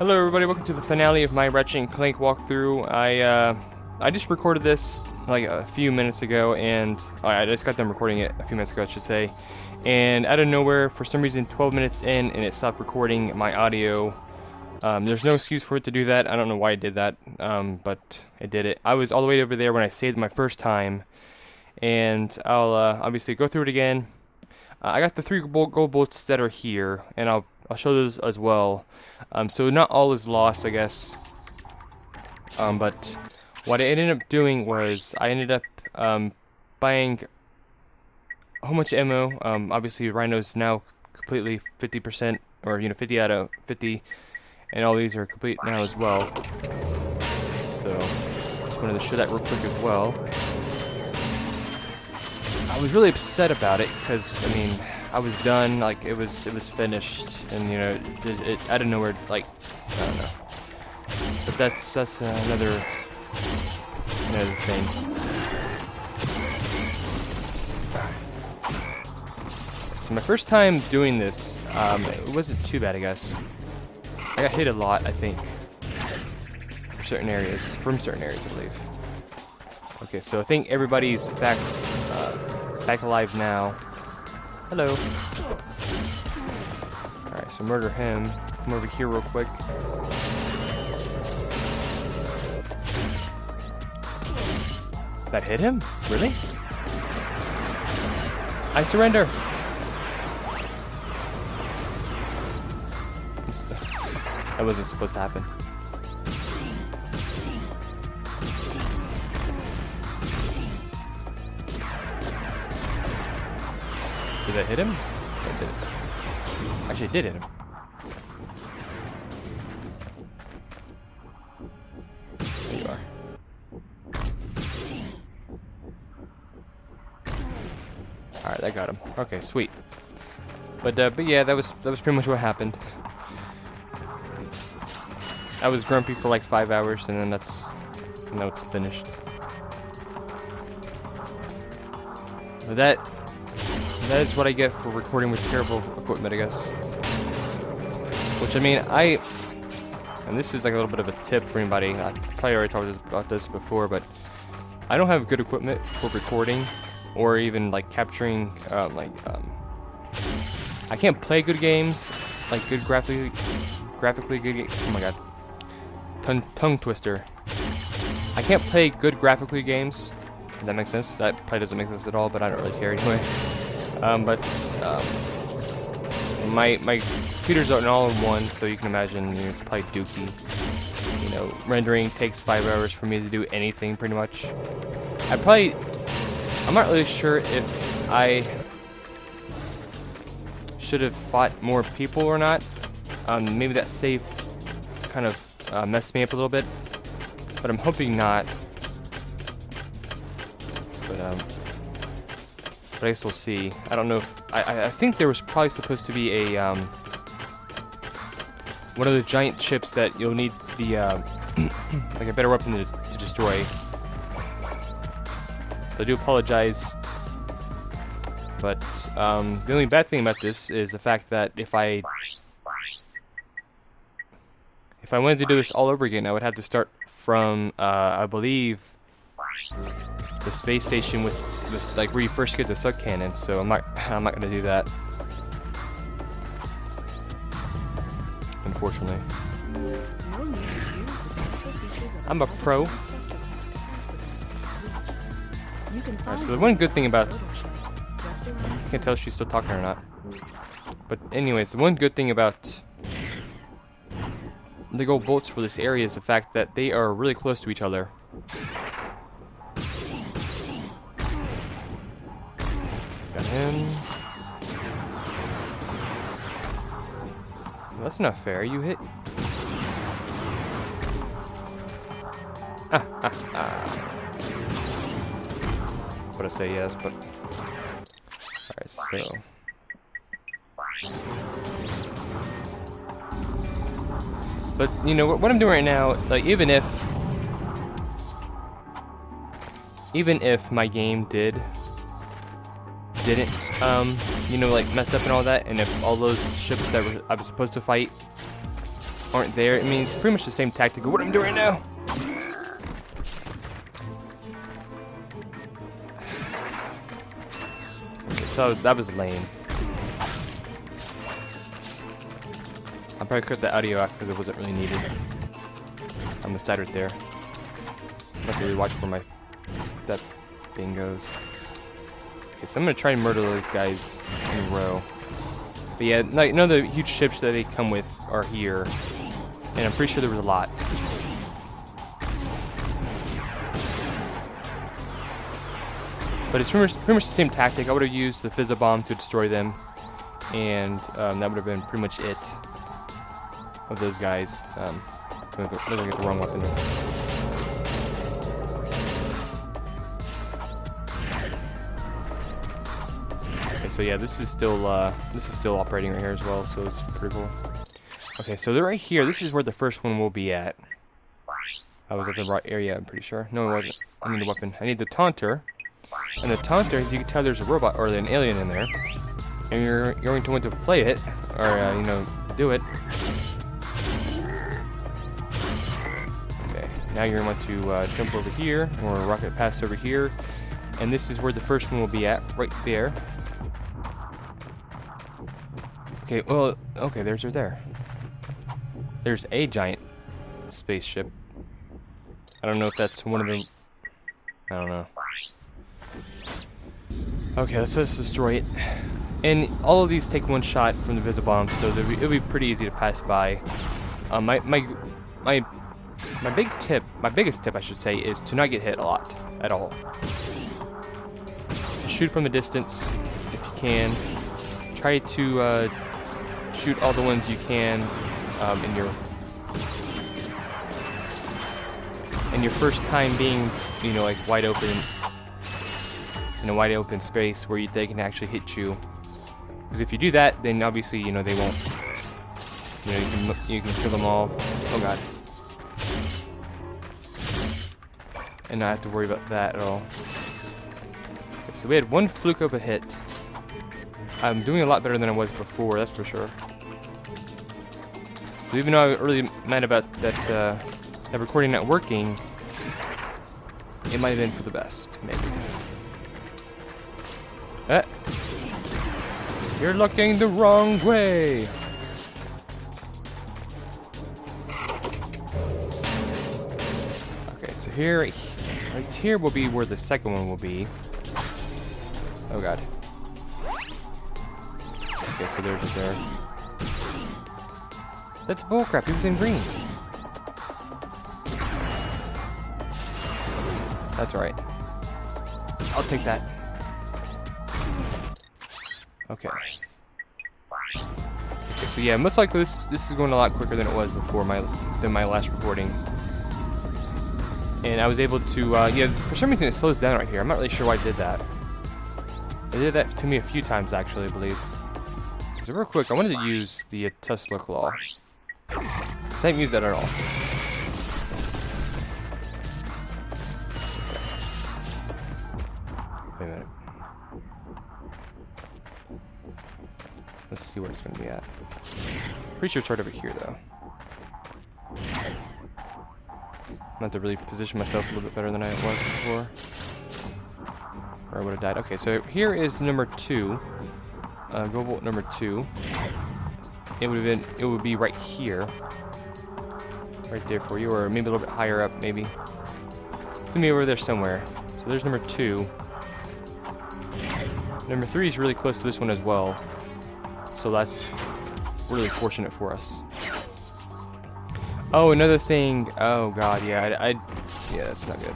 Hello everybody, welcome to the finale of my Ratchet Clank walkthrough. I just recorded this like a few minutes ago, and I just got done recording it a few minutes ago, I should say. And out of nowhere, for some reason, 12 minutes in, and it stopped recording my audio. There's no excuse for it to do that. I don't know why it did that, but it did it. I was all the way over there when I saved my first time, and I'll obviously go through it again. I got the 3 gold bolts that are here, and I'll show those as well. So not all is lost, I guess. But what I ended up doing was I ended up buying a whole bunch of ammo. Obviously, Rhino's now completely 50%, or 50 out of 50, and all these are complete now as well. So just wanted to show that real quick as well. I was really upset about it because I was done, like it was finished, and it out of nowhere, like I don't know. But that's another thing. So my first time doing this, it wasn't too bad, I guess. I got hit a lot, I think, from certain areas, I believe. Okay, so I think everybody's back alive now. Hello. Alright, so murder him. Come over here real quick. That hit him? Really? I surrender! That wasn't supposed to happen. Did that hit him? That did it. Actually, it did hit him. There you are. Alright, that got him. Okay, sweet. But yeah, that was pretty much what happened. I was grumpy for like 5 hours, and then now it's finished. But that is what I get for recording with terrible equipment, I guess. Which, and this is like a little bit of a tip for anybody. I probably already talked about this before, but I don't have good equipment for recording or even like capturing, I can't play good games, like good graphically good games. Oh my god. Tongue twister. I can't play good graphically games. If that makes sense. That probably doesn't make sense at all, but I don't really care anyway. My computers are an all-in-one, so you can imagine it's probably dookie. Rendering takes 5 hours for me to do anything, pretty much. I'm not really sure if I should have fought more people or not. Maybe that save kind of messed me up a little bit, but I'm hoping not. But I guess we'll see. I don't know if I think there was probably supposed to be a one of the giant chips that you'll need the like a better weapon to destroy. So I do apologize, but the only bad thing about this is the fact that if I wanted to do this all over again, I would have to start from I believe the space station with this, like where you first get the suck cannon. So I'm not gonna do that, unfortunately. I'm a pro. Alright, so the one good thing about, I can't tell if she's still talking or not, but anyways, the one good thing about the gold bolts for this area is the fact that they are really close to each other. Got him. Well, that's not fair. You hit. Would I say yes, but alright, so. But what I'm doing right now, like even if my game didn't like mess up and all that, and if all those ships that I was supposed to fight aren't there. I mean, it's pretty much the same tactic of what I'm doing right now. Okay, so that was lame. I probably cut the audio out because it wasn't really needed. I'm gonna start right there. I have to rewatch where my step thing goes. Okay, so I'm gonna try and murder those guys in a row. But yeah, like, none of the huge ships that they come with are here. And I'm pretty sure there was a lot. But it's pretty much the same tactic. I would have used the fizz bomb to destroy them. And that would have been pretty much it of those guys. Looking at the wrong weapon. Okay, so yeah, this is still operating right here as well, so it's pretty cool. Okay, so they're right here. This is where the first one will be at. I was at the right area, I'm pretty sure. No, it wasn't. I need the weapon. I need the taunter. And the taunter, as you can tell, there's a robot or an alien in there. And you're going to want to play it, or you know, do it. Okay, now you're going to want to jump over here, or rocket past over here. And this is where the first one will be at, right there. Okay, well, okay, there's her there. There's a giant spaceship. I don't know if that's one of them. I don't know. Okay, let's just destroy it. And all of these take one shot from the Visibomb, so it'll be pretty easy to pass by. My biggest tip, I should say, is to not get hit a lot at all. Shoot from a distance if you can. Try to shoot all the ones you can in your first time being, you know, like wide open in a wide open space where they can actually hit you. Because if you do that, then obviously, you know, they won't. You know, you can kill them all. Oh god. And not have to worry about that at all. Okay, so we had one fluke of a hit. I'm doing a lot better than I was before, that's for sure. So even though I was really mad about that recording not working, it might have been for the best, maybe. You're looking the wrong way! Okay, so here, right here will be where the second one will be. Oh god. Okay, so there's it there. That's bullcrap, he was in green. That's alright. I'll take that. Okay. Okay, so yeah, most likely this is going a lot quicker than it was before than my last recording. And I was able to, yeah, for some reason it slows down right here. I'm not really sure why I did that. It did that to me a few times actually, I believe. So real quick, I wanted to use the Tesla Claw. I haven't used that at all. Wait a minute. Let's see where it's going to be at. Pretty sure it's right over here, though. I'm going to have to really position myself a little bit better than I was before. Or I would have died. Okay, so here is number 2. Global number 2. It would be right here. Right there for you, or maybe a little bit higher up, maybe. To me, over there somewhere. So there's number 2. Number 3 is really close to this one as well. So that's really fortunate for us. Oh, another thing. Oh god, yeah, yeah, that's not good.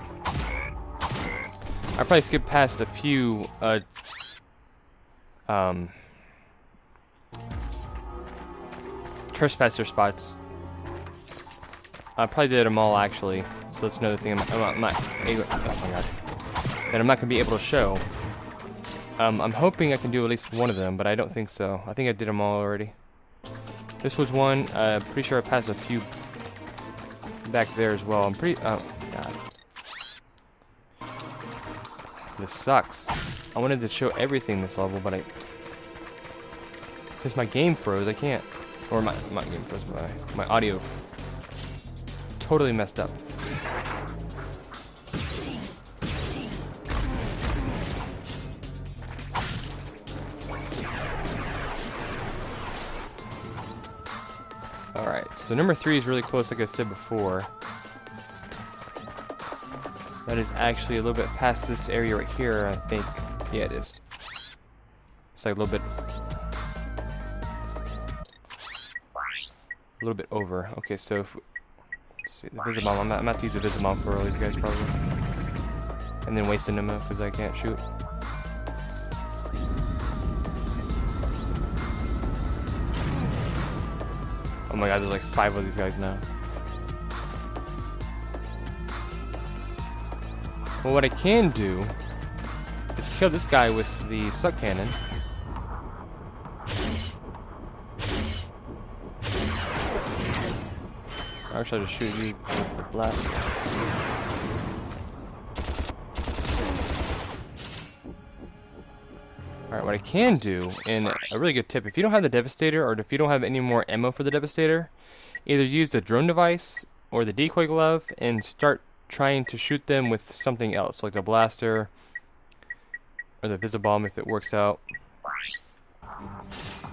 I probably skipped past a few trespasser spots. I probably did them all actually, so that's another thing I'm not able, oh my god, that I'm not gonna be able to show. I'm hoping I can do at least one of them, but I don't think so. I think I did them all already. This was one. Pretty sure I passed a few back there as well. I'm pretty. Oh god, this sucks. I wanted to show everything this level, but since my game froze, I can't. Or my audio totally messed up. Alright, so number 3 is really close, like I said before. That is actually a little bit past this area right here, I think. Yeah, it is. It's like a little bit over. Okay, so if let's see, the Visibomb. I'm not to use a Visibomb for all these guys probably. And then wasting them because I can't shoot. Oh my god, there's like 5 of these guys now. Well, what I can do is kill this guy with the suck cannon. Or should I just shoot you with the blast? Alright, what I can do, and a really good tip, if you don't have the Devastator, or if you don't have any more ammo for the Devastator, either use the drone device or the decoy glove and start trying to shoot them with something else, like the blaster or the Visibomb if it works out.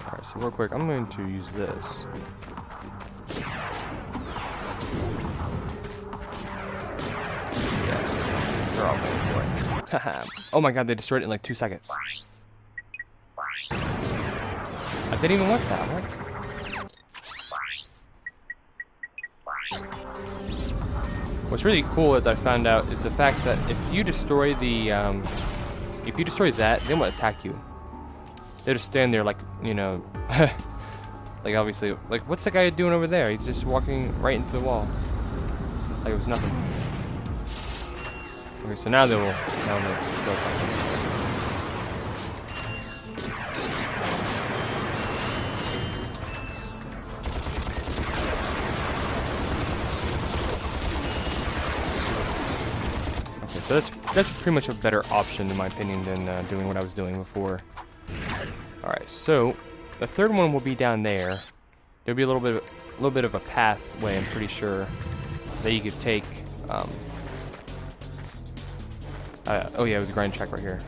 Alright, so real quick, I'm going to use this. Yeah, they're all going for it. Oh my god, they destroyed it in like 2 seconds. I didn't even want that, what? What's really cool that I found out is the fact that if you destroy the, that, they won't attack you. They just stand there like, you know, like obviously, like what's the guy doing over there? He's just walking right into the wall, like it was nothing. Okay, so now they will, go. So that's pretty much a better option in my opinion than doing what I was doing before. Alright, so the third one will be down there. There'll be a little bit of a pathway, I'm pretty sure, that you could take. Oh yeah, it was a grind track right here.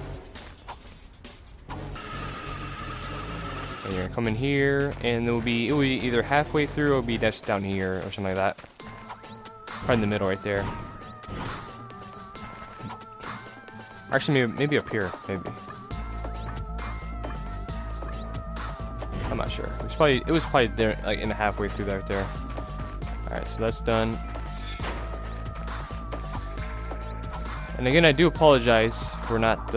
And you're gonna come in here, and it will be either halfway through or it'll be just down here or something like that. Probably in the middle right there. Actually, maybe up here, maybe. I'm not sure. It was probably there, like in the halfway through right there. All right, so that's done. And again, I do apologize for not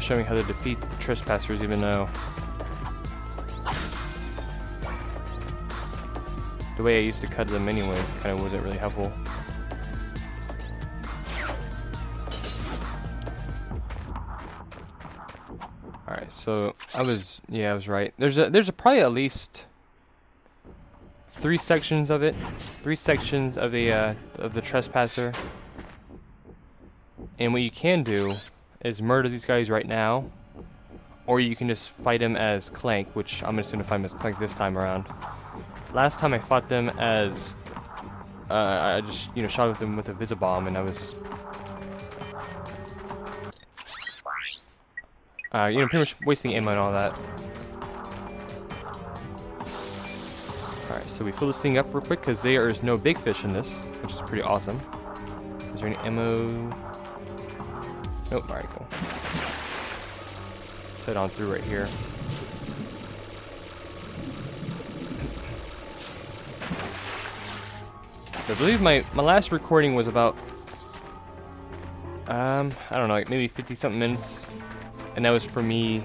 showing how to defeat the trespassers, even though the way I used to cut them anyways kind of wasn't really helpful. Alright, so I was right. There's probably at least 3 sections of it. 3 sections of the trespasser. And what you can do is murder these guys right now, or you can just fight them as Clank, which I'm just gonna fight them as Clank this time around. Last time I fought them as I just shot them with a Visibomb, and I was pretty much wasting ammo and all that. Alright, so we fill this thing up real quick because there is no big fish in this, which is pretty awesome. Is there any ammo? Nope, alright, cool. Let's head on through right here. I believe my last recording was about, I don't know, like maybe 50-something minutes. And that was for me,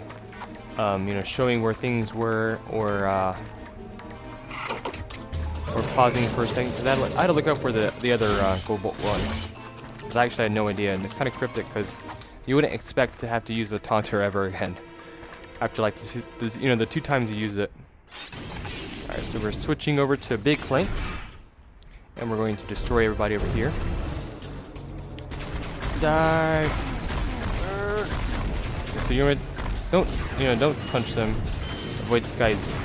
showing where things were, or pausing for a second, because I had to look up where the other gold bolt was. Because I actually had no idea, and it's kind of cryptic, because you wouldn't expect to have to use the taunter ever again. After like the 2 times you use it. Alright, so we're switching over to Big Clank. And we're going to destroy everybody over here. Die! So don't punch them. Avoid this guy's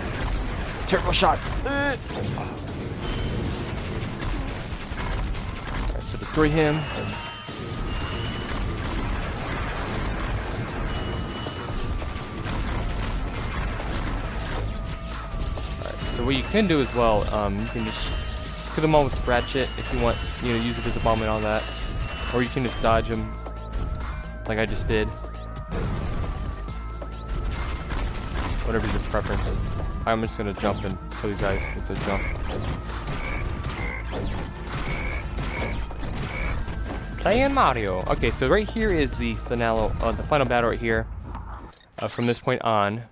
Terrible shots. Alright, so destroy him. Alright, so what you can do as well, you can just kill them all with Ratchet if you want, use it as a bomb and all that. Or you can just dodge them, like I just did. Whatever's your preference. I'm just gonna jump and kill these guys with a jump. Playing Mario. Okay, so right here is the final battle right here. From this point on,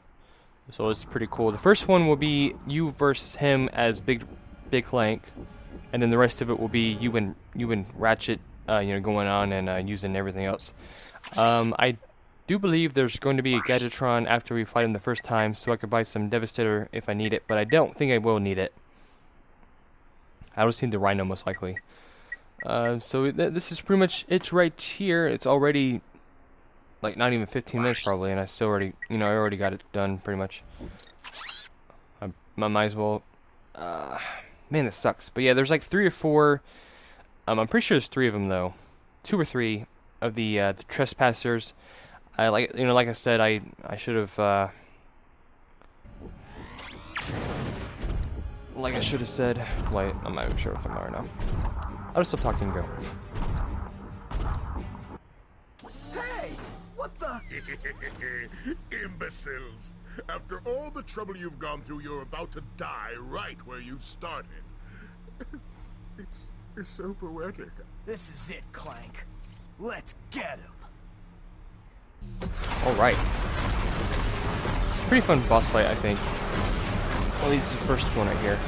so it's pretty cool. The first one will be you versus him as Big Clank, and then the rest of it will be you and Ratchet, going on and using everything else. I do believe there's going to be a Gadgetron after we fight him the first time, so I could buy some Devastator if I need it, but I don't think I will need it. I will just need the Rhino most likely. So this is pretty much it right here. It's already like not even 15 minutes probably, and I still already, I already got it done pretty much. I might as well. Man, this sucks. But yeah, there's like 3 or 4. I'm pretty sure there's 3 of them though, 2 or 3 of the trespassers. Like I said, I should have like I should have said. Wait, I'm not even sure what I'm at right now. I'll just stop talking and go. Hey, what the? Imbeciles! After all the trouble you've gone through, you're about to die right where you started. It's so poetic. This is it, Clank. Let's get him. Alright. It's a pretty fun boss fight, I think. Well, at least the first one right here.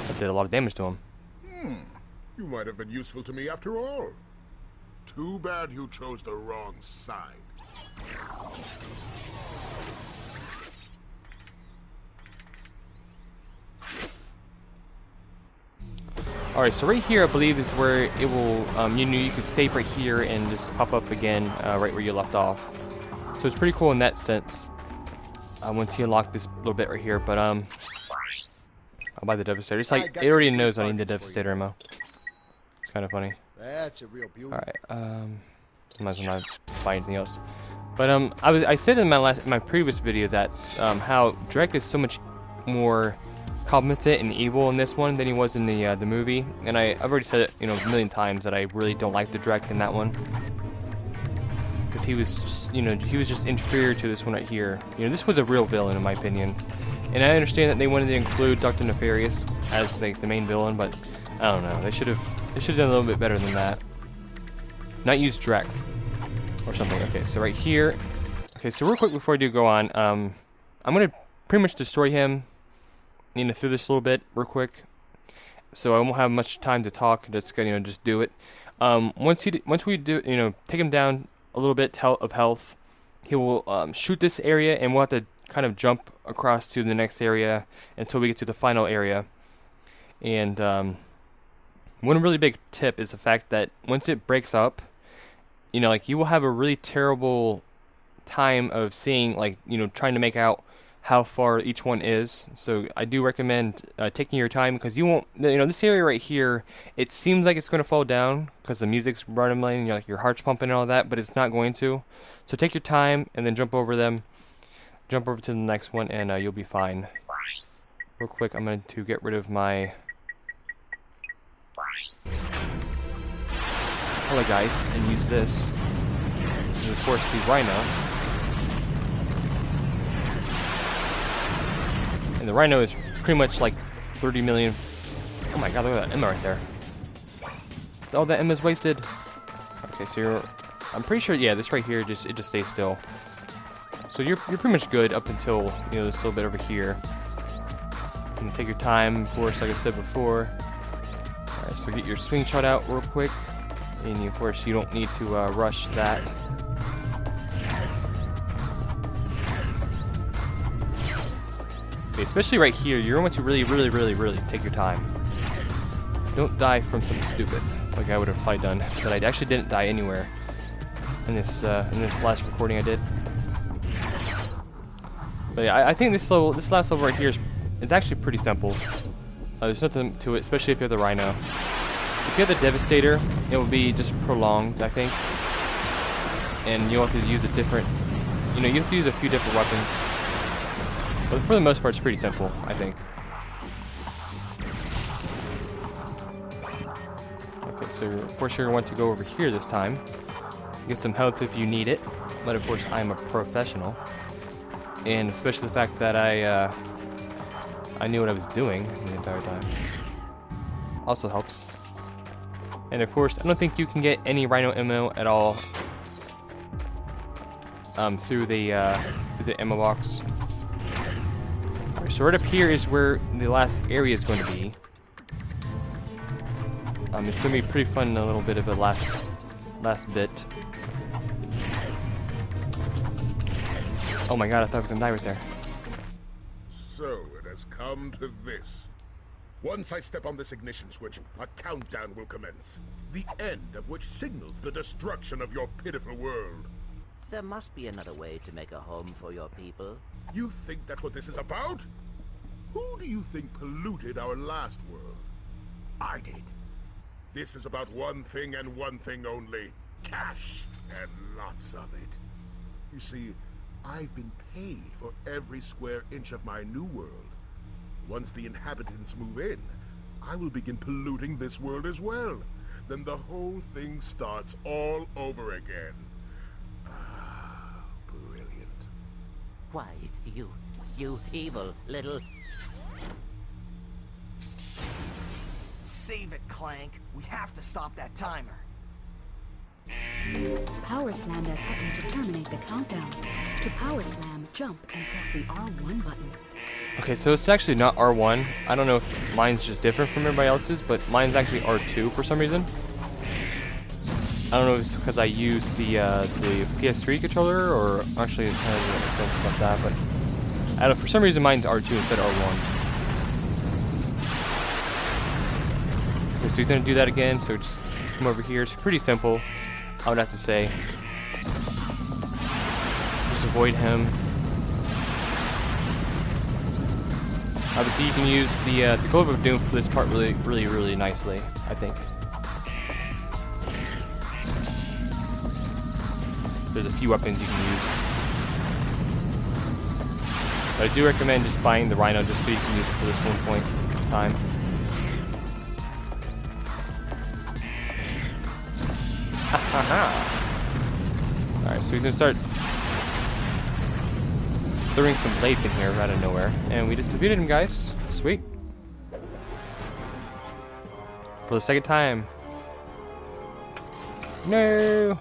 That did a lot of damage to him. You might have been useful to me after all. Too bad you chose the wrong side. Alright, so right here I believe is where it will, you could save right here and just pop up again right where you left off. So it's pretty cool in that sense. Once you unlock this little bit right here, but I'll buy the Devastator. It's like, it already knows I need the Devastator ammo. It's kind of funny. That's a real beauty. Alright, might as well not buy anything else. But I said in my previous video that how Drek is so much more competent and evil in this one than he was in the movie, and I've already said it a million times that I really don't like the Drek in that one because he was just inferior to this one right here. This was a real villain in my opinion, and I understand that they wanted to include Dr. Nefarious as like the main villain, but I don't know, they should have done a little bit better than that. Not use Drek or something. Okay, so right here. Okay, so real quick before I do go on, I'm gonna pretty much destroy him. Through this a little bit real quick, so I won't have much time to talk. Just just do it. Once we do, take him down a little bit of health, he will shoot this area, and we'll have to kind of jump across to the next area until we get to the final area. And one really big tip is the fact that once it breaks up, like you will have a really terrible time of seeing, like trying to make out how far each one is. So I do recommend taking your time, because you won't, this area right here, it seems like it's going to fall down because the music's running, and your heart's pumping and all that, but it's not going to. So take your time and then jump over them, jump over to the next one, and you'll be fine. Real quick, I'm going to get rid of my Poltergeist and use this. This is of course the Rhino. And the Rhino is pretty much like 30 million. Oh my god, look at that Emma right there. All that Emma's wasted. Okay, so I'm pretty sure, yeah, this right here, it just stays still. So you're pretty much good up until, this little bit over here. And take your time, of course, like I said before. Alright, so get your swing shot out real quick. And of course, you don't need to rush that. Okay, especially right here, you're going to really take your time. Don't die from something stupid, like I would have probably done. But I actually didn't die anywhere in this last recording I did. But yeah, I think this level, this last level right here is actually pretty simple. There's nothing to it, especially if you have the Rhino. If you have the Devastator, it will be just prolonged, I think. And you'll have to use a different, you know, you have to use a few different weapons. But for the most part, it's pretty simple, I think. Okay, so of course you're going to want to go over here this time. Get some health if you need it. But of course, I'm a professional. And especially the fact that I knew what I was doing the entire time. Also helps. And of course, I don't think you can get any Rhino ammo at all through the ammo box. Right, so right up here is where the last area is going to be. It's going to be pretty fun, a little bit of a last bit. Oh my god, I thought I was going to die right there. So it has come to this. Once I step on this ignition switch, a countdown will commence. The end of which signals the destruction of your pitiful world. There must be another way to make a home for your people. You think that's what this is about? Who do you think polluted our last world? I did. This is about one thing and one thing only. Cash. And lots of it. You see, I've been paid for every square inch of my new world. Once the inhabitants move in, I will begin polluting this world as well. Then the whole thing starts all over again. Ah, brilliant. Why, you evil little... Save it, Clank. We have to stop that timer. Power slam that button to terminate the countdown. To power slam, jump and press the R1 button. Okay, so it's actually not R1. I don't know if mine's just different from everybody else's, but mine's actually R2 for some reason. I don't know if it's because I use the PS3 controller, or actually it kind of doesn't make sense about that, but I don't know, for some reason mine's R2 instead of R1. Okay, so he's going to do that again, so just come over here. It's pretty simple, I would have to say. Just avoid him. Obviously, you can use the Glove of Doom for this part really nicely, I think. There's a few weapons you can use. But I do recommend just buying the Rhino just so you can use it for this one point in time. Alright, so he's gonna start throwing some blades in here out of nowhere. And we just defeated him, guys. Sweet. For the second time. No!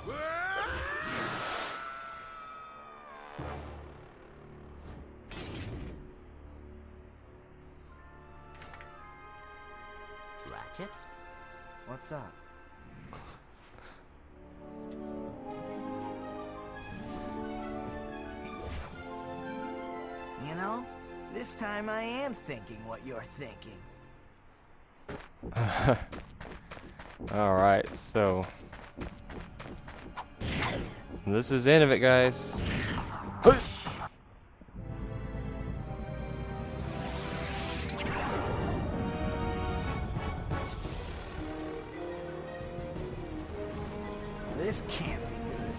Ratchet? What's up? You know, this time I am thinking what you're thinking. Alright, so this is the end of it, guys. This can't be good.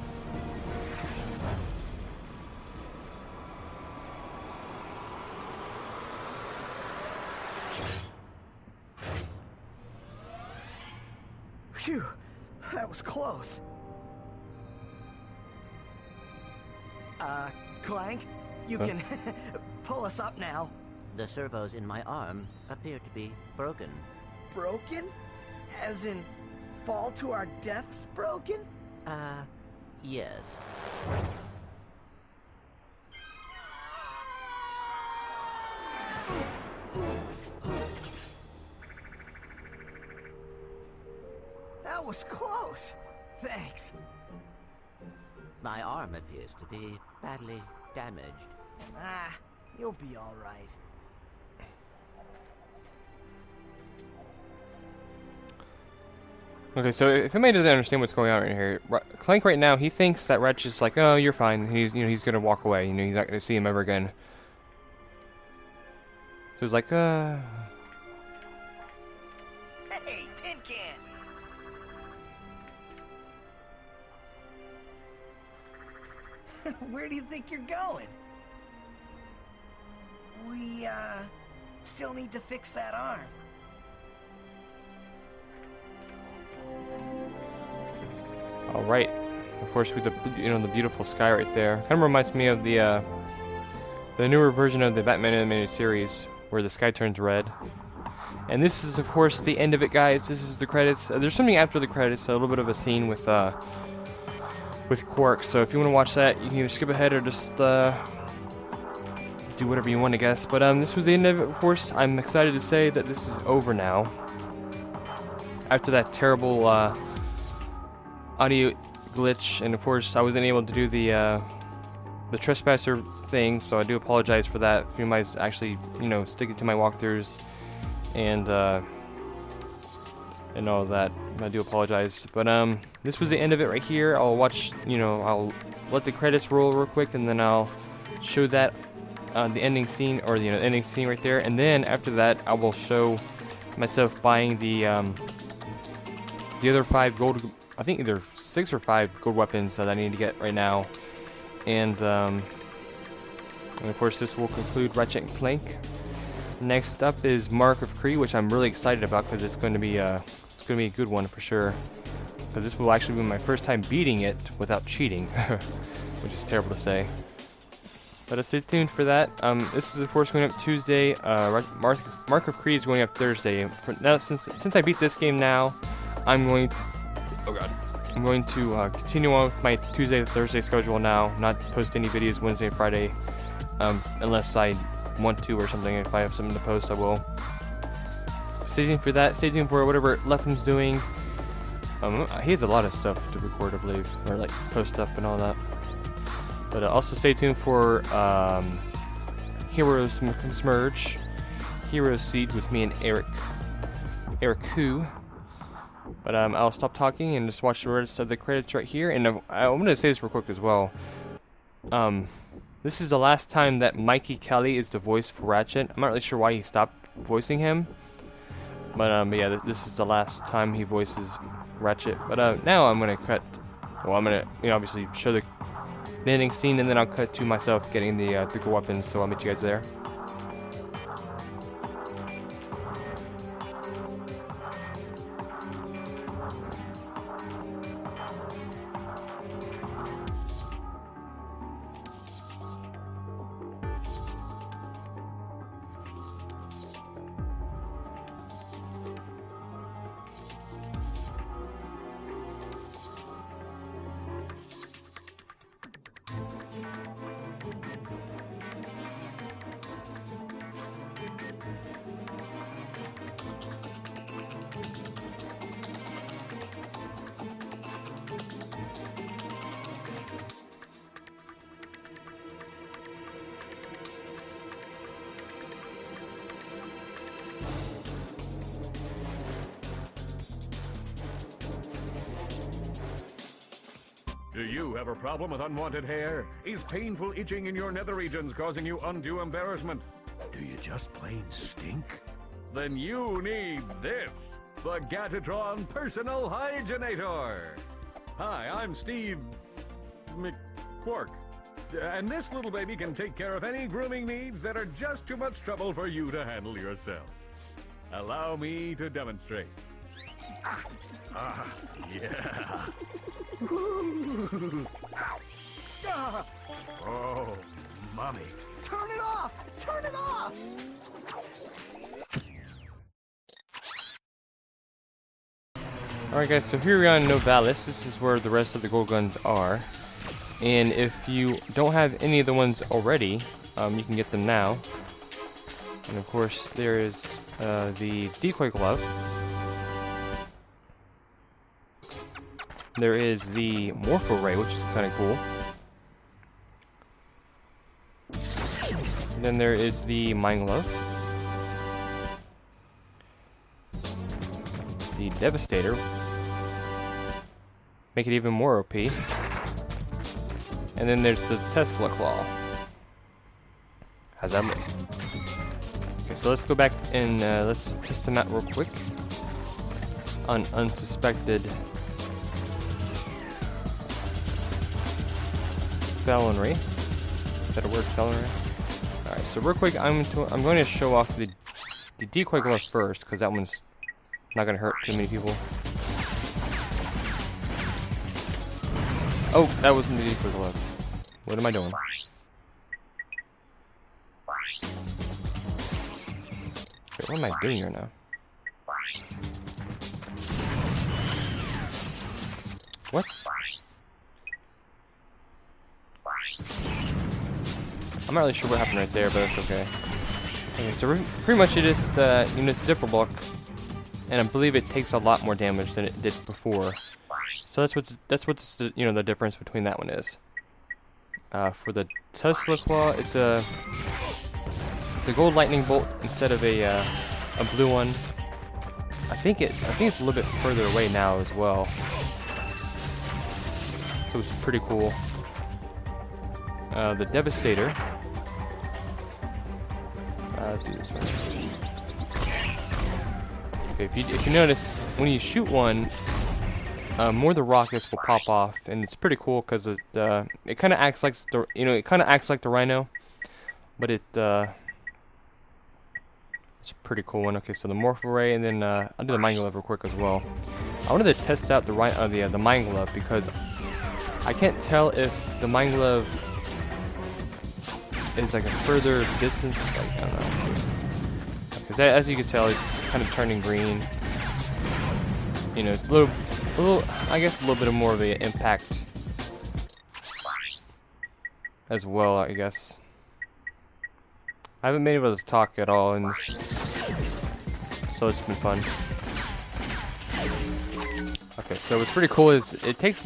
Phew, that was close. Clank, you can pull us up now. The servos in my arm appear to be broken. Broken? As in, fall to our deaths broken? Yes. That was close. Thanks. My arm appears to be badly damaged. Ah, you'll be all right. Okay, so if anybody doesn't understand what's going on right here, Clank right now, he thinks that Ratchet's like, oh, you're fine. He's gonna walk away. He's not gonna see him ever again. was like, Hey, tin can. Where do you think you're going? We, still need to fix that arm. all right. Of course, with the the beautiful sky right there, kind of reminds me of the newer version of the Batman animated series where the sky turns red. And this is, of course, the end of it, guys. This is the credits. There's something after the credits, a little bit of a scene with Quark. So if you want to watch that, you can either skip ahead or just do whatever you want, I guess. But this was the end of it, of course. I'm excited to say that this is over now. After that terrible audio glitch, and of course I wasn't able to do the trespasser thing, so I do apologize for that. If you guys actually, sticking to my walkthroughs and all that, I do apologize. But this was the end of it right here. I'll watch, I'll let the credits roll real quick, and then I'll show that the ending scene, or the ending scene right there. And then after that, I will show myself buying the other 5 gold. I think either 6 or 5 gold weapons that I need to get right now. And of course, this will conclude Ratchet Clank. Next up is Mark of Kree, which I'm really excited about because it's going to be a good one for sure. Because this will actually be my first time beating it without cheating, which is terrible to say. But stay tuned for that. This is of course going up Tuesday. Mark of Kree is going up Thursday. For now, since I beat this game now, I'm going to continue on with my Tuesday to Thursday schedule now. Not post any videos Wednesday and Friday, unless I want to or something. If I have something to post, I will. Stay tuned for that. Stay tuned for whatever Leffen's doing. He has a lot of stuff to record, I believe, or like post up and all that. But also stay tuned for Heroes Smurge, Hero Seed with me and Eric Koo. But I'll stop talking and just watch the rest of the credits right here. And I'm going to say this real quick as well. This is the last time that Mikey Kelly is the voice for Ratchet. I'm not really sure why he stopped voicing him. But yeah, this is the last time he voices Ratchet. But now I'm going to cut. Well, I'm going to obviously show the ending scene, and then I'll cut to myself getting the gold weapons. So I'll meet you guys there. Do you have a problem with unwanted hair? Is painful itching in your nether regions causing you undue embarrassment? Do you just plain stink? Then you need this, the Gadgetron Personal Hygienator. Hi, I'm Steve McQuark, and this little baby can take care of any grooming needs that are just too much trouble for you to handle yourself. Allow me to demonstrate. Yeah. Oh, mommy. Turn it off! Turn it off! Alright guys, so here we are in Novalis. This is where the rest of the gold guns are. And if you don't have any of the ones already, you can get them now. And of course, there is the decoy glove. There is the Morpho Ray, which is kind of cool. And then there is the Mind Glove. The Devastator. Make it even more OP. And then there's the Tesla Claw. How's that look? Okay, so let's go back and let's test them out real quick on unsuspected felonry. Is that a word, felonry? Alright, so real quick, I'm going to show off the decoy glove first, because that one's not going to hurt too many people. Oh, that wasn't the decoy glove. What am I doing? Wait, what am I doing here now? What? I'm not really sure what happened right there, but that's okay. Okay, so pretty much it is it's a different block, and I believe it takes a lot more damage than it did before. So that's what's the difference between that one is. For the Tesla Claw, it's a gold lightning bolt instead of a blue one. I think it's a little bit further away now as well. So it's pretty cool. The Devastator. Let's do this one. Okay, if you notice, when you shoot one, more of the rockets will pop off, and it's pretty cool because it kind of acts like the Rhino, but it's a pretty cool one. Okay, so the Morph Array, and then I'll do the Mind Glove real quick as well. I wanted to test out the Mind Glove because I can't tell if the Mind Glove is like a further distance. Like, I don't know. Because as you can tell, it's kind of turning green. It's a little, I guess, a little bit more of an impact as well, I guess. I haven't been able to talk at all in this, so it's been fun. Okay, so what's pretty cool is it takes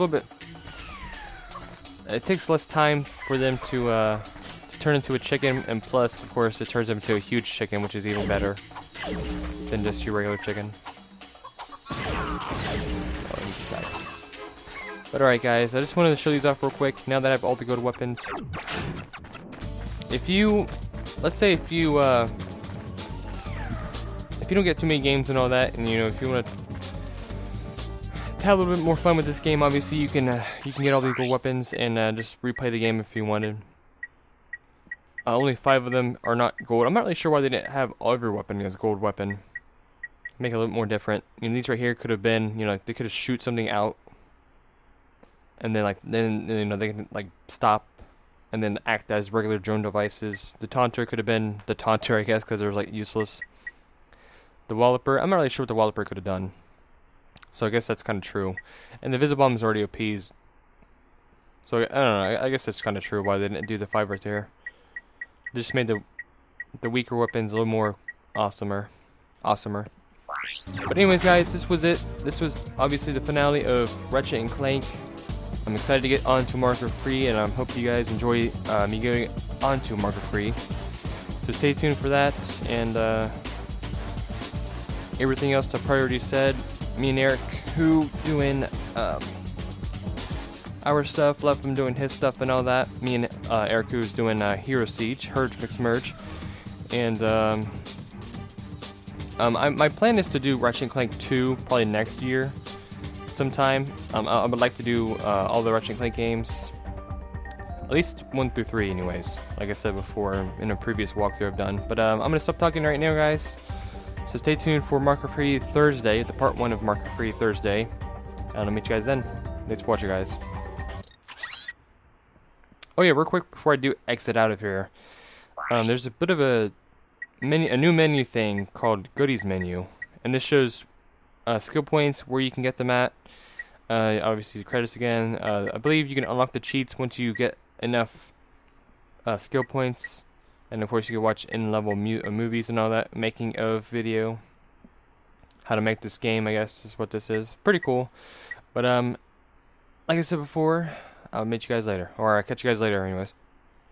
less time for them to turn into a chicken, and plus, of course, it turns them into a huge chicken, which is even better than just your regular chicken. But alright guys, I just wanted to show these off real quick now that I have all the good weapons. Let's say if you don't get too many games and all that, and if you want to have a little bit more fun with this game, obviously you can get all the good weapons and just replay the game if you wanted. Only 5 of them are not gold. I'm not really sure why they didn't have every weapon as gold weapon. Make it a little more different. These right here could have been, they could have shoot something out, and then they can stop, and then act as regular drone devices. The Taunter could have been the Taunter, I guess, because it was useless. The Walloper, I'm not really sure what the Walloper could have done. So I guess that's kind of true. And the Visibomb is already OP'd. So I don't know. I guess that's kind of true why they didn't do the 5 right there. They just made the weaker weapons a little more awesomer. But anyways, guys, this was it. This was obviously the finale of Ratchet and Clank. I'm excited to get onto marker free, and I hope you guys enjoy me going onto marker free. So stay tuned for that, and everything else I've already said. Me and Eric, who doing our stuff, left him doing his stuff and all that. Me and Eric, who's doing Hero Siege, Hurge Mix Merge, and my plan is to do Ratchet Clank 2 probably next year sometime. I would like to do all the Ratchet Clank games, at least 1 through 3 anyways, like I said before in a previous walkthrough I've done. But I'm going to stop talking right now, guys. So stay tuned for Marker Free Thursday, the part 1 of Marker Free Thursday. And I'll meet you guys then. Thanks for watching, guys. Oh yeah, real quick before I do exit out of here, there's a bit of a new menu thing called Goodies Menu, and this shows skill points, where you can get them at. Obviously, the credits again. I believe you can unlock the cheats once you get enough skill points, and of course you can watch in-level movies and all that, making of video. How to make this game, I guess, is what this is. Pretty cool. But like I said before, I'll meet you guys later, or I'll catch you guys later anyways.